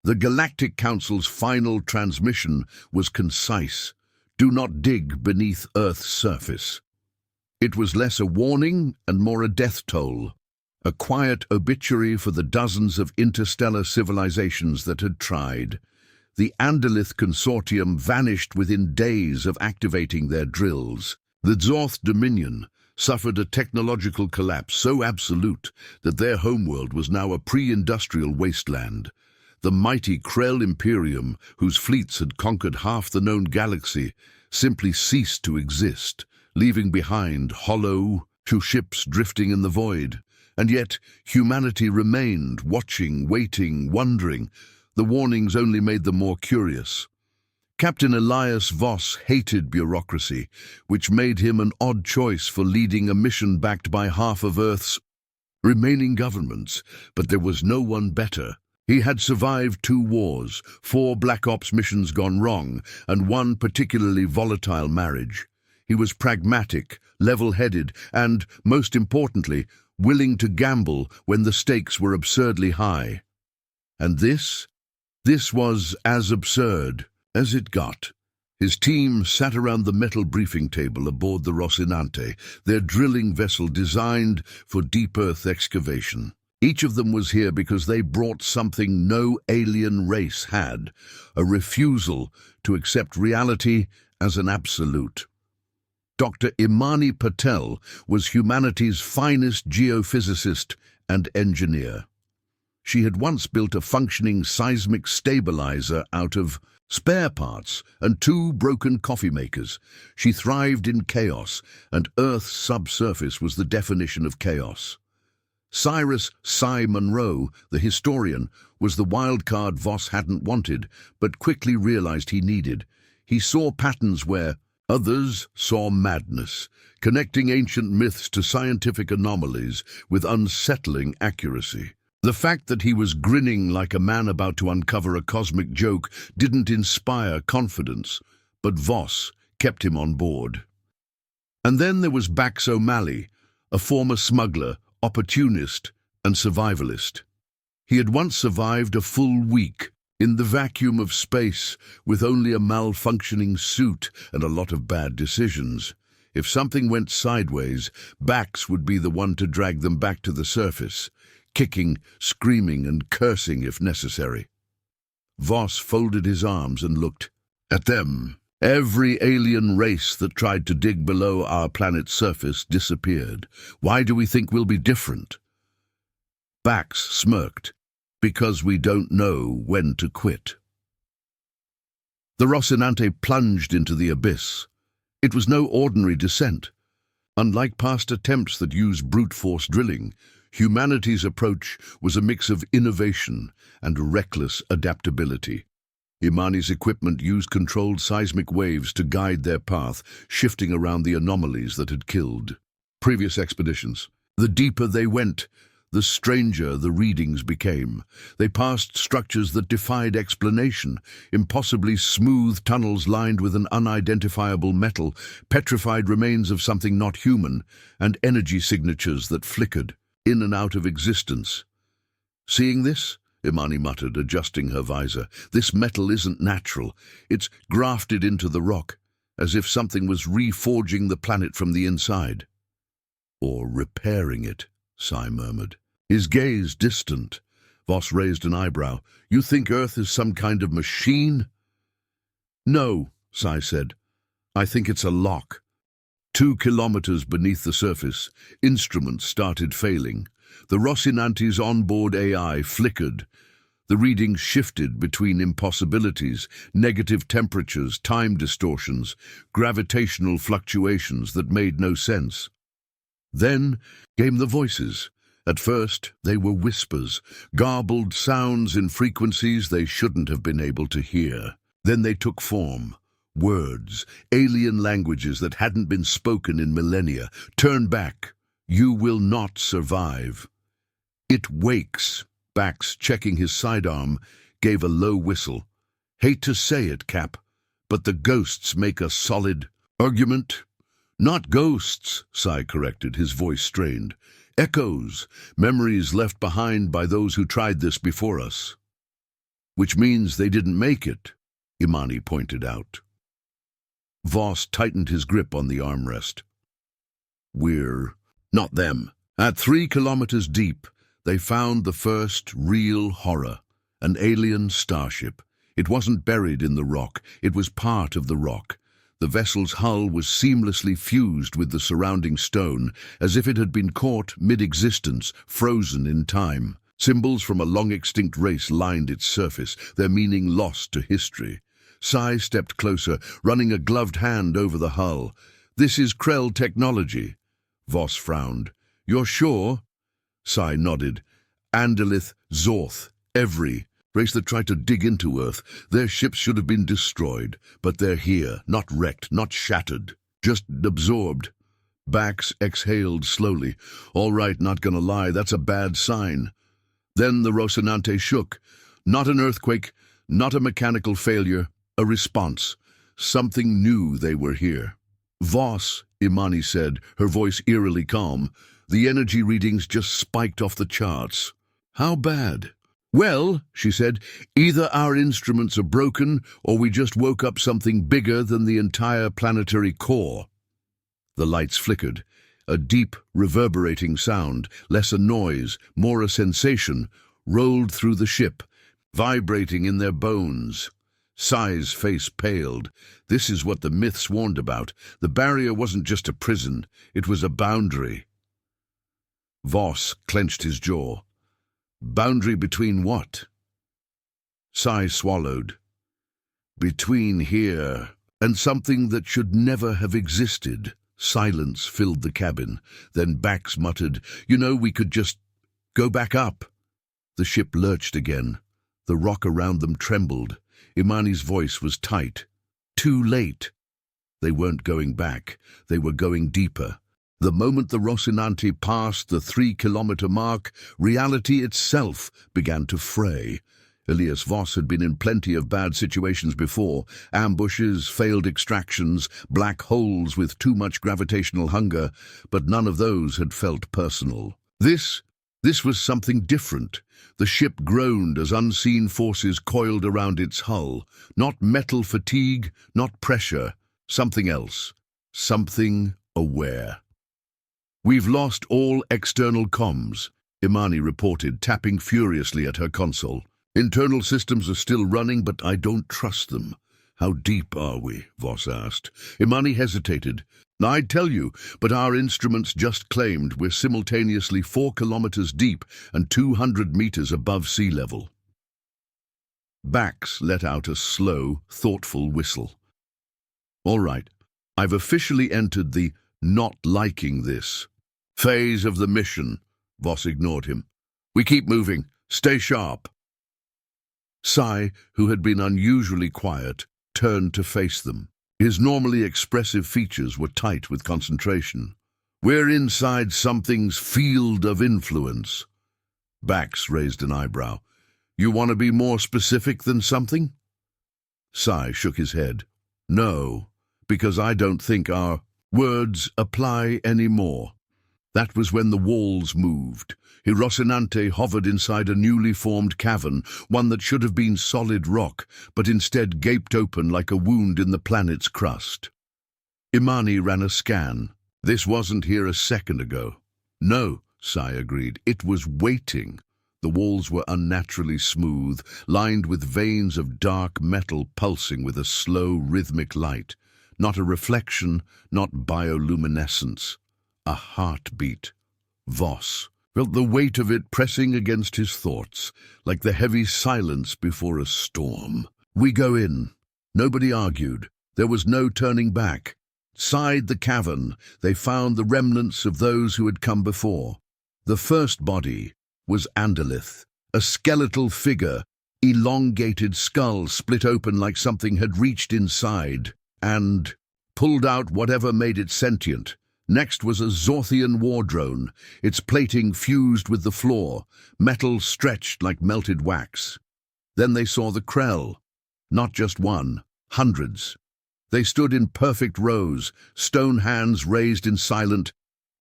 The Galactic Council's final transmission was concise: do not dig beneath Earth's surface. It was less a warning and more a death toll, a quiet obituary for the dozens of interstellar civilizations that had tried. The Andalith Consortium vanished within days of activating their drills. The Zorth Dominion suffered a technological collapse so absolute that their homeworld was now a pre-industrial wasteland. The mighty Krell Imperium, whose fleets had conquered half the known galaxy, simply ceased to exist, leaving behind hollow ships drifting in the void. And yet humanity remained, watching, waiting, wondering. The warnings only made them more curious. Captain Elias Voss hated bureaucracy, which made him an odd choice for leading a mission backed by half of Earth's remaining governments, but there was no one better. He had survived 2 wars, 4 Black Ops missions gone wrong, and 1 particularly volatile marriage. He was pragmatic, level-headed, and, most importantly, willing to gamble when the stakes were absurdly high. And this was as absurd as it got. His team sat around the metal briefing table aboard the Rocinante, their drilling vessel designed for deep Earth excavation. Each of them was here because they brought something no alien race had: a refusal to accept reality as an absolute. Dr. Imani Patel was humanity's finest geophysicist and engineer. She had once built a functioning seismic stabilizer out of spare parts and 2 broken coffee makers. She thrived in chaos, and Earth's subsurface was the definition of chaos. Cyrus Cy Monroe, the historian, was the wild card Voss hadn't wanted, but quickly realized he needed. He saw patterns where others saw madness, connecting ancient myths to scientific anomalies with unsettling accuracy. The fact that he was grinning like a man about to uncover a cosmic joke didn't inspire confidence, but Voss kept him on board. And then there was Bax O'Malley, a former smuggler, opportunist, and survivalist. He had once survived a full week in the vacuum of space with only a malfunctioning suit and a lot of bad decisions. If something went sideways, Bax would be the one to drag them back to the surface, kicking, screaming, and cursing if necessary. Voss folded his arms and looked at them. Every alien race that tried to dig below our planet's surface disappeared. Why do we think we'll be different? Bax smirked. Because we don't know when to quit. The Rocinante plunged into the abyss. It was no ordinary descent. Unlike past attempts that used brute force drilling, humanity's approach was a mix of innovation and reckless adaptability. Imani's equipment used controlled seismic waves to guide their path, shifting around the anomalies that had killed previous expeditions. The deeper they went, the stranger the readings became. They passed structures that defied explanation, impossibly smooth tunnels lined with an unidentifiable metal, petrified remains of something not human, and energy signatures that flickered in and out of existence. Seeing this, Imani muttered, adjusting her visor, this metal isn't natural. It's grafted into the rock, as if something was reforging the planet from the inside. Or repairing it, Cy murmured. His gaze distant. Voss raised an eyebrow. You think Earth is some kind of machine? No, Cy said. I think it's a lock. 2 kilometers beneath the surface, instruments started failing. The Rocinante's onboard AI flickered. The readings shifted between impossibilities, negative temperatures, time distortions, gravitational fluctuations that made no sense. Then came the voices. At first, they were whispers, garbled sounds in frequencies they shouldn't have been able to hear. Then they took form. Words, alien languages that hadn't been spoken in millennia. Turn back. You will not survive. It wakes. Bax, checking his sidearm, gave a low whistle. Hate to say it, Cap, but the ghosts make a solid argument. Not ghosts, Cy corrected, his voice strained. Echoes, memories left behind by those who tried this before us. Which means they didn't make it, Imani pointed out. Voss tightened his grip on the armrest. We're not them. At 3 kilometers deep, they found the first real horror, an alien starship. It wasn't buried in the rock, it was part of the rock. The vessel's hull was seamlessly fused with the surrounding stone, as if it had been caught mid-existence, frozen in time. Symbols from a long-extinct race lined its surface, their meaning lost to history. Sai stepped closer, running a gloved hand over the hull. "This is Krell technology." Voss frowned. "You're sure?" Sai nodded. "Andalith, Zorth, every race that tried to dig into Earth. Their ships should have been destroyed, but they're here, not wrecked, not shattered, just absorbed." Bax exhaled slowly. "All right, not gonna lie, that's a bad sign." Then the Rocinante shook. Not an earthquake, not a mechanical failure, a response. Something knew they were here. "Voss," Imani said, her voice eerily calm, "the energy readings just spiked off the charts." "How bad?" "Well," she said, "either our instruments are broken or we just woke up something bigger than the entire planetary core." The lights flickered. A deep, reverberating sound, less a noise, more a sensation, rolled through the ship, vibrating in their bones. Sai's face paled. This is what the myths warned about. The barrier wasn't just a prison, it was a boundary. Voss clenched his jaw. Boundary between what? Sai swallowed. Between here and something that should never have existed. Silence filled the cabin. Then Bax muttered, "You know, we could just go back up." The ship lurched again. The rock around them trembled. Imani's voice was tight. Too late. They weren't going back. They were going deeper. The moment the Rocinante passed the 3-kilometer mark, reality itself began to fray. Elias Voss had been in plenty of bad situations before. Ambushes, failed extractions, black holes with too much gravitational hunger, but none of those had felt personal. This was something different. The ship groaned as unseen forces coiled around its hull. Not metal fatigue, not pressure. Something else. Something aware. "We've lost all external comms," Imani reported, tapping furiously at her console. "Internal systems are still running, but I don't trust them." "How deep are we?" Voss asked. Imani hesitated. "I'd tell you, but our instruments just claimed we're simultaneously 4 kilometers deep and 200 meters above sea level." Bax let out a slow, thoughtful whistle. "All right, I've officially entered the not liking this phase of the mission." Voss ignored him. "We keep moving. Stay sharp." Sai, who had been unusually quiet, turned to face them. His normally expressive features were tight with concentration. "We're inside something's field of influence." Bax raised an eyebrow. "You want to be more specific than something?" Sai shook his head. "No, because I don't think our words apply anymore." That was when the walls moved. Rocinante hovered inside a newly formed cavern, one that should have been solid rock, but instead gaped open like a wound in the planet's crust. Imani ran a scan. "This wasn't here a second ago." "No," Sai agreed. "It was waiting." The walls were unnaturally smooth, lined with veins of dark metal pulsing with a slow, rhythmic light. Not a reflection, not bioluminescence. A heartbeat. Voss felt the weight of it pressing against his thoughts, like the heavy silence before a storm. "We go in." Nobody argued. There was no turning back. Inside the cavern, they found the remnants of those who had come before. The first body was Andalith, a skeletal figure, elongated skull split open like something had reached inside and pulled out whatever made it sentient. Next was a Zorthian war drone, its plating fused with the floor, metal stretched like melted wax. Then they saw the Krell. Not just one, hundreds. They stood in perfect rows, stone hands raised in silent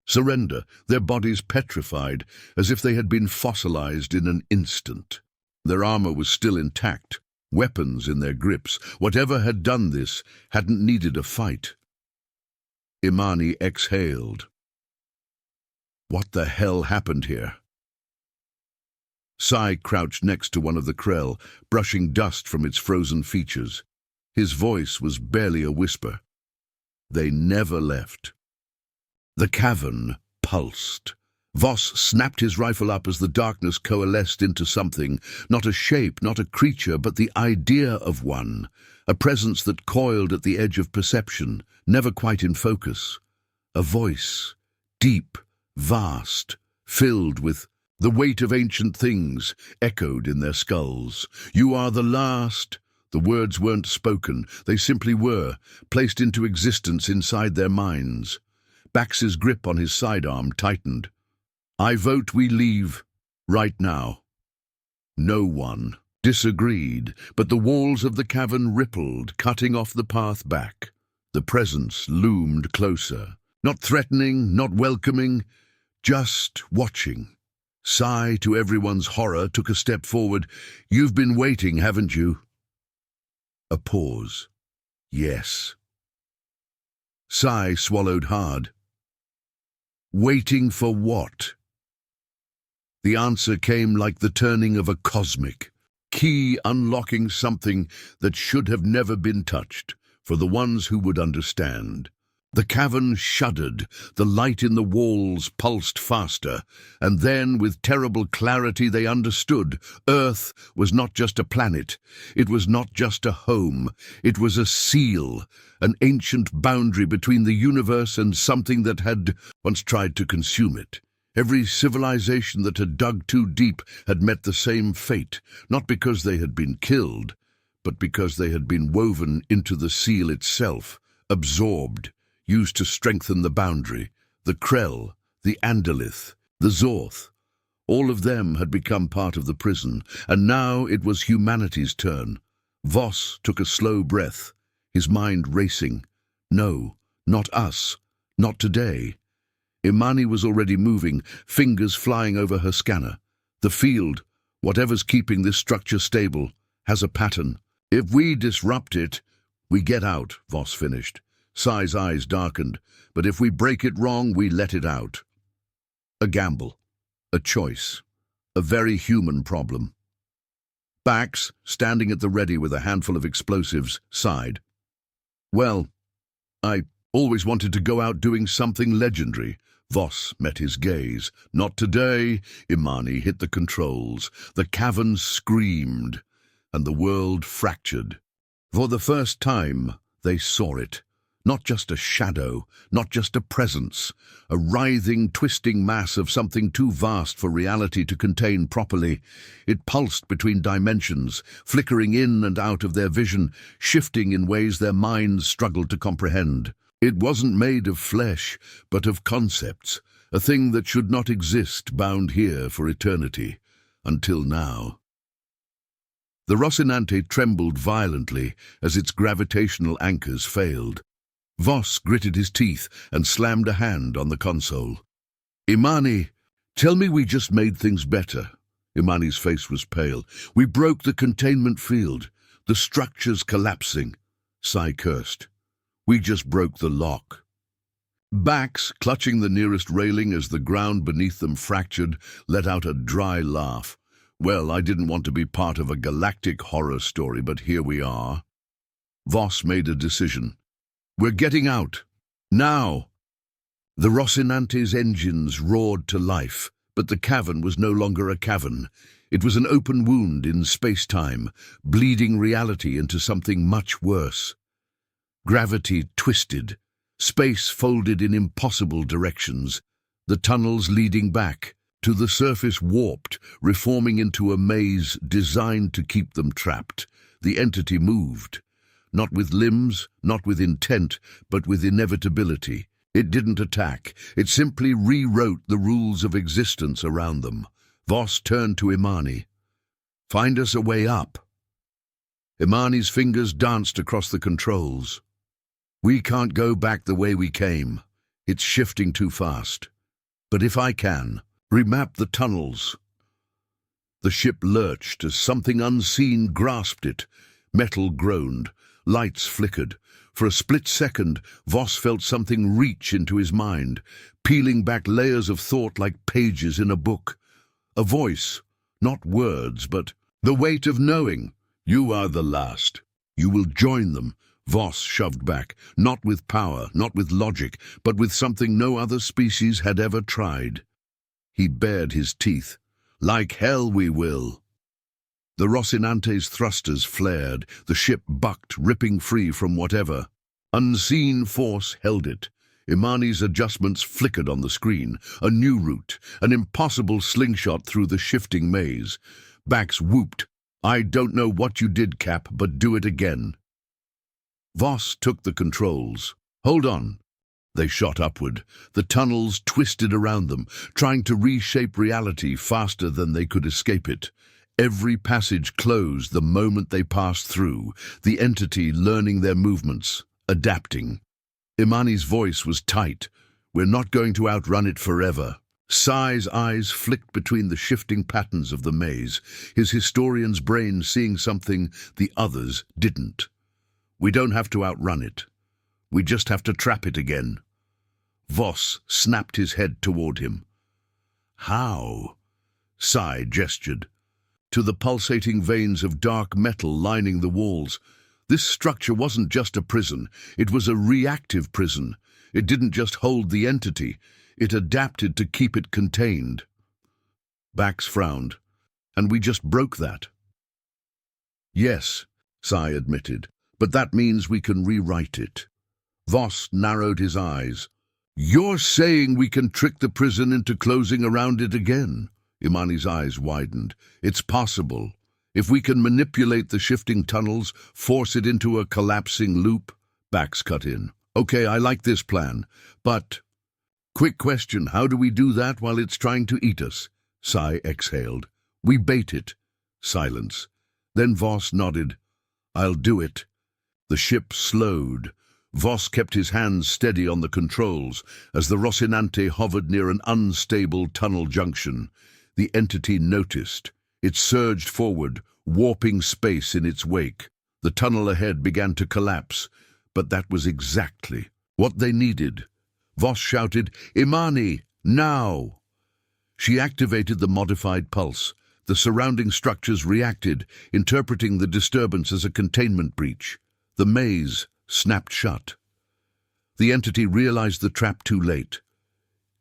surrender, their bodies petrified, as if they had been fossilized in an instant. Their armor was still intact, weapons in their grips. Whatever had done this hadn't needed a fight. Imani exhaled. What the hell happened here? Sai crouched next to one of the Krell, brushing dust from its frozen features. His voice was barely a whisper. They never left. The cavern pulsed. Voss snapped his rifle up as the darkness coalesced into something, not a shape, not a creature, but the idea of one, a presence that coiled at the edge of perception, never quite in focus. A voice, deep, vast, filled with the weight of ancient things, echoed in their skulls. You are the last. The words weren't spoken, they simply were, placed into existence inside their minds. Bax's grip on his sidearm tightened. I vote we leave, right now. No one disagreed, but the walls of the cavern rippled, cutting off the path back. The presence loomed closer, not threatening, not welcoming, just watching. Sai, to everyone's horror, took a step forward. You've been waiting, haven't you? A pause. Yes. Sai swallowed hard. Waiting for what? The answer came like the turning of a cosmic key, unlocking something that should have never been touched, for the ones who would understand. The cavern shuddered, the light in the walls pulsed faster, and then, with terrible clarity, they understood. Earth was not just a planet, it was not just a home, it was a seal, an ancient boundary between the universe and something that had once tried to consume it. Every civilization that had dug too deep had met the same fate, not because they had been killed, but because they had been woven into the seal itself, absorbed, used to strengthen the boundary. The Krell, the Andalith, the Zorth, all of them had become part of the prison, and now it was humanity's turn. Voss took a slow breath, his mind racing. No, not us, not today. Imani was already moving, fingers flying over her scanner. The field, whatever's keeping this structure stable, has a pattern. If we disrupt it, we get out, Voss finished. Sai's eyes darkened. But if we break it wrong, we let it out. A gamble. A choice. A very human problem. Bax, standing at the ready with a handful of explosives, sighed. Well, I always wanted to go out doing something legendary. Voss met his gaze. Not today. Imani hit the controls. The cavern screamed, and the world fractured. For the first time, they saw it. Not just a shadow, not just a presence, a writhing, twisting mass of something too vast for reality to contain properly. It pulsed between dimensions, flickering in and out of their vision, shifting in ways their minds struggled to comprehend. It wasn't made of flesh, but of concepts, a thing that should not exist, bound here for eternity, until now. The Rocinante trembled violently as its gravitational anchors failed. Voss gritted his teeth and slammed a hand on the console. Imani, tell me we just made things better. Imani's face was pale. We broke the containment field. The structure's collapsing. Sai cursed. We just broke the lock. Bax, clutching the nearest railing as the ground beneath them fractured, let out a dry laugh. Well, I didn't want to be part of a galactic horror story, but here we are. Voss made a decision. We're getting out. Now. The Rocinante's engines roared to life, but the cavern was no longer a cavern. It was an open wound in space-time, bleeding reality into something much worse. Gravity twisted. Space folded in impossible directions. The tunnels leading back. To the surface warped, reforming into a maze designed to keep them trapped. The entity moved. Not with limbs, not with intent, but with inevitability. It didn't attack. It simply rewrote the rules of existence around them. Voss turned to Imani. Find us a way up. Imani's fingers danced across the controls. We can't go back the way we came. It's shifting too fast. But if I can, remap the tunnels. The ship lurched as something unseen grasped it. Metal groaned. Lights flickered. For a split second, Voss felt something reach into his mind, peeling back layers of thought like pages in a book. A voice, not words, but the weight of knowing. You are the last. You will join them. Voss shoved back, not with power, not with logic, but with something no other species had ever tried. He bared his teeth. Like hell we will. The Rocinante's thrusters flared. The ship bucked, ripping free from whatever. Unseen force held it. Imani's adjustments flickered on the screen. A new route, an impossible slingshot through the shifting maze. Bax whooped. I don't know what you did, Cap, but do it again. Voss took the controls. Hold on. They shot upward. The tunnels twisted around them, trying to reshape reality faster than they could escape it. Every passage closed the moment they passed through, the entity learning their movements, adapting. Imani's voice was tight. We're not going to outrun it forever. Sai's eyes flicked between the shifting patterns of the maze, his historian's brain seeing something the others didn't. We don't have to outrun it. We just have to trap it again. Voss snapped his head toward him. How? Sai gestured. To the pulsating veins of dark metal lining the walls. This structure wasn't just a prison, it was a reactive prison. It didn't just hold the entity, it adapted to keep it contained. Bax frowned. And we just broke that. Yes, Sai admitted, but that means we can rewrite it. Voss narrowed his eyes. You're saying we can trick the prison into closing around it again? Imani's eyes widened. It's possible. If we can manipulate the shifting tunnels, force it into a collapsing loop. Bax cut in. Okay, I like this plan, but... Quick question, how do we do that while it's trying to eat us? Sai exhaled. We bait it. Silence. Then Voss nodded. I'll do it. The ship slowed. Voss kept his hands steady on the controls as the Rocinante hovered near an unstable tunnel junction. The entity noticed. It surged forward, warping space in its wake. The tunnel ahead began to collapse, but that was exactly what they needed. Voss shouted, Imani, now! She activated the modified pulse. The surrounding structures reacted, interpreting the disturbance as a containment breach. The maze snapped shut. The entity realized the trap too late.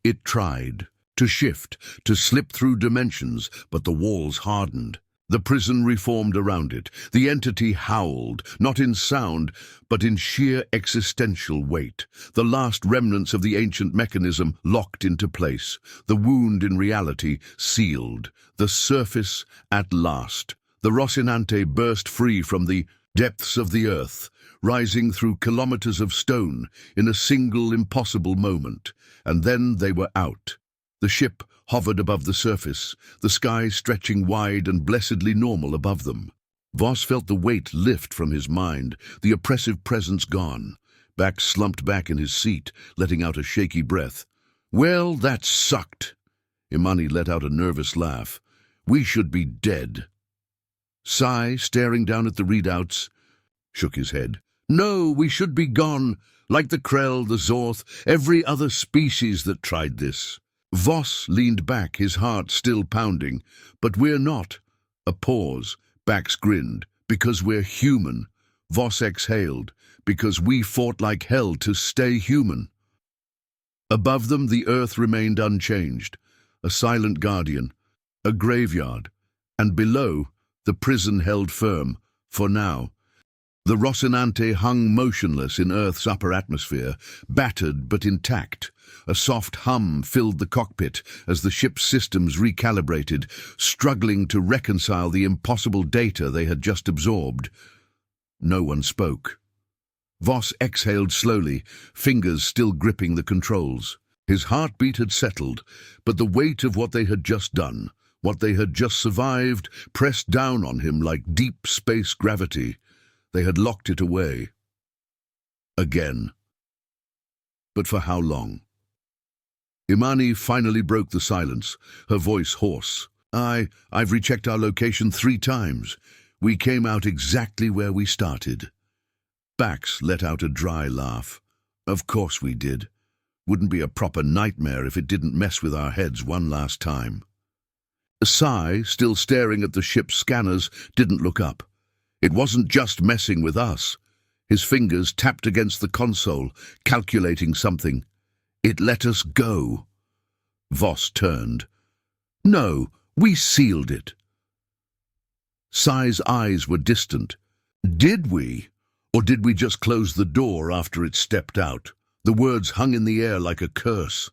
It tried to shift, to slip through dimensions, but the walls hardened. The prison reformed around it. The entity howled, not in sound, but in sheer existential weight. The last remnants of the ancient mechanism locked into place. The wound in reality sealed. The surface at last. The Rocinante burst free from the depths of the earth, rising through kilometers of stone in a single impossible moment. And then they were out. The ship hovered above the surface, the sky stretching wide and blessedly normal above them. Voss felt the weight lift from his mind, the oppressive presence gone. Bax slumped back in his seat, letting out a shaky breath. Well, that sucked. Imani let out a nervous laugh. We should be dead. Sai, staring down at the readouts, shook his head. No, we should be gone, like the Krell, the Zorth, every other species that tried this. Voss leaned back, his heart still pounding. But we're not. A pause. Bax grinned. Because we're human. Voss exhaled. Because we fought like hell to stay human. Above them, the earth remained unchanged. A silent guardian. A graveyard. And below, the prison held firm. For now. The Rocinante hung motionless in Earth's upper atmosphere, battered but intact. A soft hum filled the cockpit as the ship's systems recalibrated, struggling to reconcile the impossible data they had just absorbed. No one spoke. Voss exhaled slowly, fingers still gripping the controls. His heartbeat had settled, but the weight of what they had just done, what they had just survived, pressed down on him like deep space gravity. They had locked it away. Again. But for how long? Imani finally broke the silence, her voice hoarse. I've rechecked our location 3 times. We came out exactly where we started. Bax let out a dry laugh. Of course we did. Wouldn't be a proper nightmare if it didn't mess with our heads one last time. Sai, still staring at the ship's scanners, didn't look up. It wasn't just messing with us. His fingers tapped against the console, calculating something. It let us go. Voss turned. No, we sealed it. Sai's eyes were distant. Did we? Or did we just close the door after it stepped out? The words hung in the air like a curse.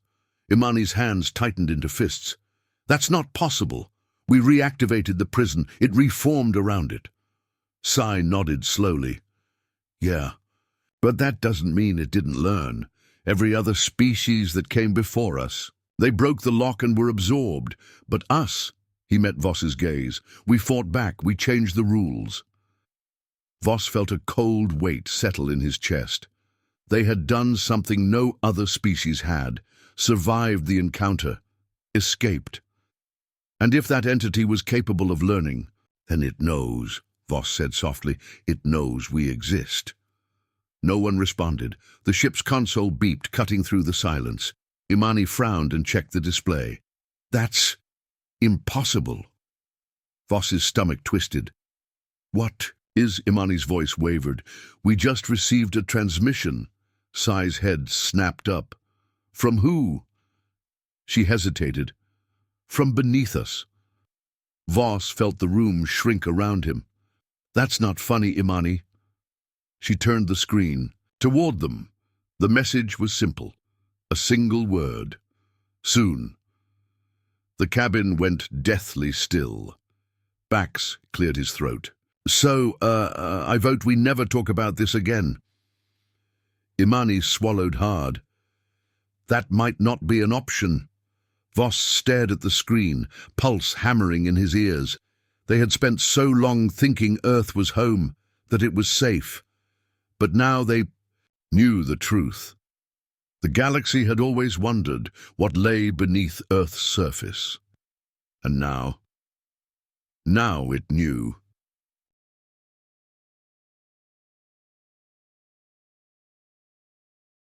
Imani's hands tightened into fists. That's not possible. We reactivated the prison. It reformed around it. Sai nodded slowly. Yeah, but that doesn't mean it didn't learn. Every other species that came before us, they broke the lock and were absorbed. But us, he met Voss's gaze. We fought back. We changed the rules. Voss felt a cold weight settle in his chest. They had done something no other species had, survived the encounter, escaped. And if that entity was capable of learning, then it knows, Voss said softly, it knows we exist. No one responded. The ship's console beeped, cutting through the silence. Imani frowned and checked the display. That's impossible. Voss's stomach twisted. What is? Imani's voice wavered. We just received a transmission. Sai's head snapped up. From who? She hesitated. From beneath us. Voss felt the room shrink around him. That's not funny, Imani. She turned the screen toward them. The message was simple. A single word. Soon. The cabin went deathly still. Bax cleared his throat. So, I vote we never talk about this again. Imani swallowed hard. That might not be an option. Voss stared at the screen, pulse hammering in his ears. They had spent so long thinking Earth was home, that it was safe. But now they knew the truth. The galaxy had always wondered what lay beneath Earth's surface. And now it knew.